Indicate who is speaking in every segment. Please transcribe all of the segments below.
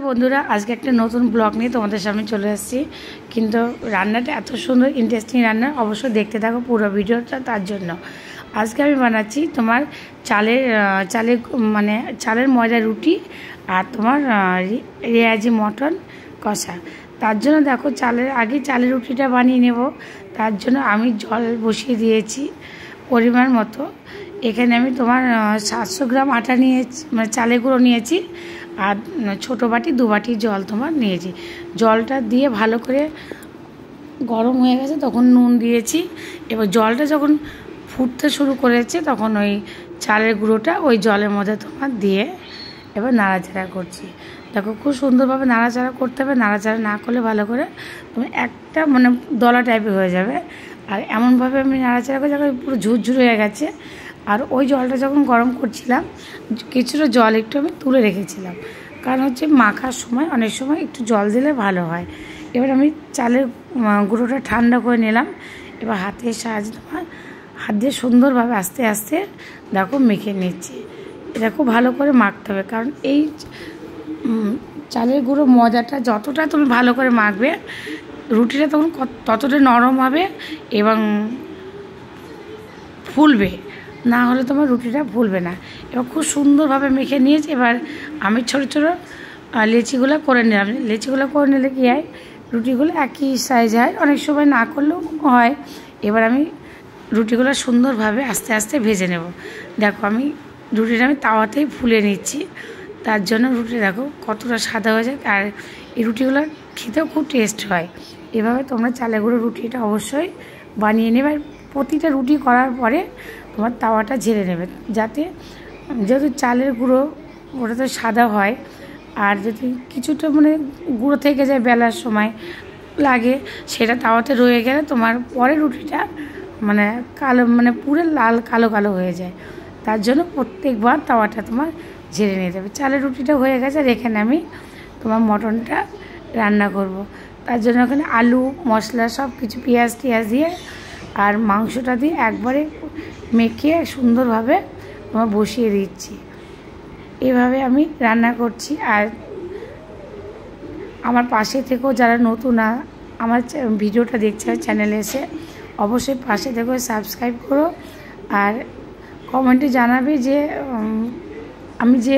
Speaker 1: বন্ধুরা, আজকে একটা নতুন ব্লগ নিয়ে তোমাদের সামনে চলে এসেছি। কিন্তু রান্নাটা এত সুন্দর ইন্টারেস্টিং রান্না, অবশ্যই দেখতে থাকো পুরো ভিডিওটা। তার জন্য আজকে আমি বানাচ্ছি তোমার চালের ময়দা রুটি আর তোমার রেয়াজি মটন কষা। তার জন্য দেখো চালের রুটিটা বানিয়ে নেব। তার জন্য আমি জল বসিয়ে দিয়েছি পরিমাণ মতো। এখানে আমি তোমার 700 গ্রাম আটা নিয়েছি, মানে চালের গুঁড়ো নিয়েছি, আর ছোটো বাটি 2 বাটি জল তোমার নিয়েছি। জলটা দিয়ে ভালো করে গরম হয়ে গেছে, তখন নুন দিয়েছি। এবার জলটা যখন ফুটতে শুরু করেছে তখন ওই চালের গুঁড়োটা ওই জলের মধ্যে তোমার দিয়ে এবার নাড়াচাড়া করছি। দেখো খুব সুন্দরভাবে নাড়াচাড়া করতে হবে। নাড়াচাড়া না করলে ভালো করে তুমি একটা দলা টাইপের হয়ে যাবে। আর এমনভাবে আমি নাড়াচাড়া করে যখন পুরো ঝুরঝুর হয়ে গেছে, আর ওই জলটা যখন গরম করছিলাম কিছুটা জল একটু আমি তুলে রেখেছিলাম, কারণ হচ্ছে মাখার সময় অনেক সময় একটু জল দিলে ভালো হয়। এবার আমি চালের গুঁড়োটা ঠান্ডা করে নিলাম। এবার হাতের সাহায্যে তোমার হাত দিয়ে সুন্দরভাবে আস্তে আস্তে দেখো মেখে নিচ্ছি। এটা খুব ভালো করে মাখতে হবে, কারণ এই চালের গুঁড়ো ময়দাটা যতটা তুমি ভালো করে মাখবে, রুটিটা তখন ততটা নরম হবে এবং ফুলবে। না হলে তোমার রুটিটা ফুলবে না। এবার খুব সুন্দরভাবে মেখে নিয়েছি। এবার আমি ছোটো ছোটো লেচিগুলো করে নিলাম। লেচিগুলো করে নিলে কী হয়, রুটিগুলো একই সাইজ হয়, অনেক সময় না করলেও হয়। এবার আমি রুটিগুলো সুন্দরভাবে আস্তে আস্তে ভেজে নেব। দেখো আমি রুটিটা তাওয়াতেই ফুলে নিচ্ছি। তার জন্য রুটি দেখো কতটা সাদা হয়ে যায়, আর এই রুটিগুলো খেতেও খুব টেস্ট হয়। এভাবে তোমরা চালের গুঁড়ো রুটিটা অবশ্যই বানিয়ে নেবে। প্রতিটা রুটি করার পরে তোমার তাওয়াটা ঝেড়ে নেবে, যাতে যেহেতু চালের গুঁড়ো ওটা তো সাদা হয়, আর যদি কিছুটা গুঁড়ো থেকে যায় বেলার সময় লাগে, সেটা তাওয়াতে রয়ে গেলে তোমার পরে রুটিটা কালো পুরো লাল কালো কালো হয়ে যায়। তার জন্য প্রত্যেকবার তাওয়াটা তোমার ঝেড়ে নিতে হবে। চালের রুটিটা হয়ে গেছে, আর এখানে আমি তোমার মটনটা রান্না করব। তার জন্য এখানে আলু মশলা সব কিছু পেঁয়াজ টিয়াজ দিয়ে আর মাংসটা দিয়ে একবারে মেখে সুন্দরভাবে তোমার বসিয়ে দিচ্ছি। এভাবে আমি রান্না করছি। আর আমার পাশে থেকেও যারা নতুন আমার ভিডিওটা দেখছে চ্যানেলে এসে, অবশ্যই পাশে থেকেও সাবস্ক্রাইব করো। আর কমেন্টে জানাবে যে আমি যে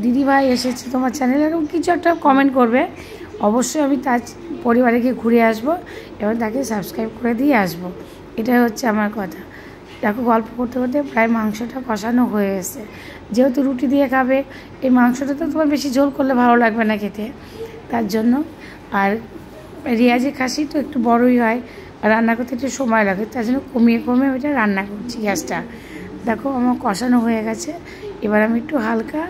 Speaker 1: দিদিভাই এসেছি তোমার চ্যানেলে, এরকম কিছু একটা কমেন্ট করবে। অবশ্যই আমি তার পরিবারে গিয়ে ঘুরে আসবো এবং তাকে সাবস্ক্রাইব করে দিয়ে আসবো। এটাই হচ্ছে আমার কথা। দেখো গল্প করতে করতে প্রায় মাংসটা কষানো হয়ে এসেছে। যেহেতু রুটি দিয়ে খাবে, এই মাংসটা তো তোমার বেশি ঝোল করলে ভালো লাগবে না খেতে, তার জন্য। আর রেয়াজি খাসি তো একটু বড়ই হয়, রান্না করতে একটু সময় লাগে, তার জন্য কমিয়ে কমিয়ে ওইটা রান্না করছি গ্যাসটা। দেখো আমার কষানো হয়ে গেছে। এবার আমি একটু হালকা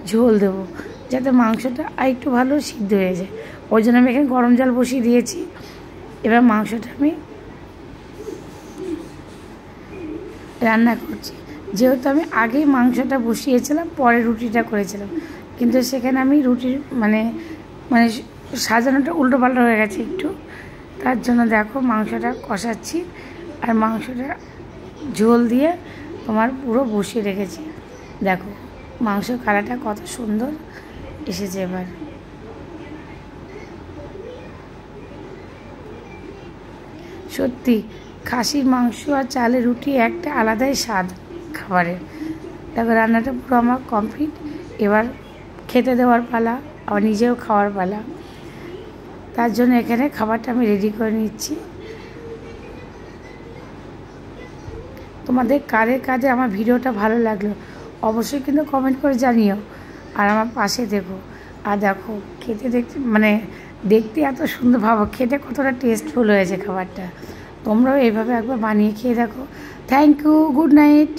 Speaker 1: ঝোল দেবো, যাতে মাংসটা আর একটু ভালো সিদ্ধ হয়ে যায়। ওই জন্য আমি এখানে গরম জল বসিয়ে দিয়েছি। এবার মাংসটা আমি রান্না করছি। যেহেতু আমি আগেই মাংসটা বসিয়েছিলাম, পরে রুটিটা করেছিলাম, কিন্তু সেখানে আমি রুটির সাজানোটা উল্টো পাল্টা হয়ে গেছে একটু। তার জন্য দেখো মাংসটা কষাচ্ছি, আর মাংসটা ঝোল দিয়ে তোমার পুরো বসিয়ে রেখেছি। দেখো মাংসের কালারটা কত সুন্দর এসেছে। এবার সত্যি খাসির মাংস আর চালের রুটি একটা আলাদাই স্বাদ খাবারের। দেখো রান্নাটা পুরো আমার কমপ্লিট। এবার খেতে দেওয়ার পালা, আবার নিজেও খাওয়ার পালা। তার জন্য এখানে খাবারটা আমি রেডি করে নিচ্ছি। তোমাদের কাদের আমার ভিডিওটা ভালো লাগলো অবশ্যই কিন্তু কমেন্ট করে জানিও, আর আমার পাশে দেখো। আর দেখো খেতে দেখতে এত সুন্দর, ভাবো খেতে কতটা টেস্টফুল হয়েছে খাবারটা। তোমরাও এইভাবে একবার বানিয়ে খেয়ে দেখো। Thank you, good night.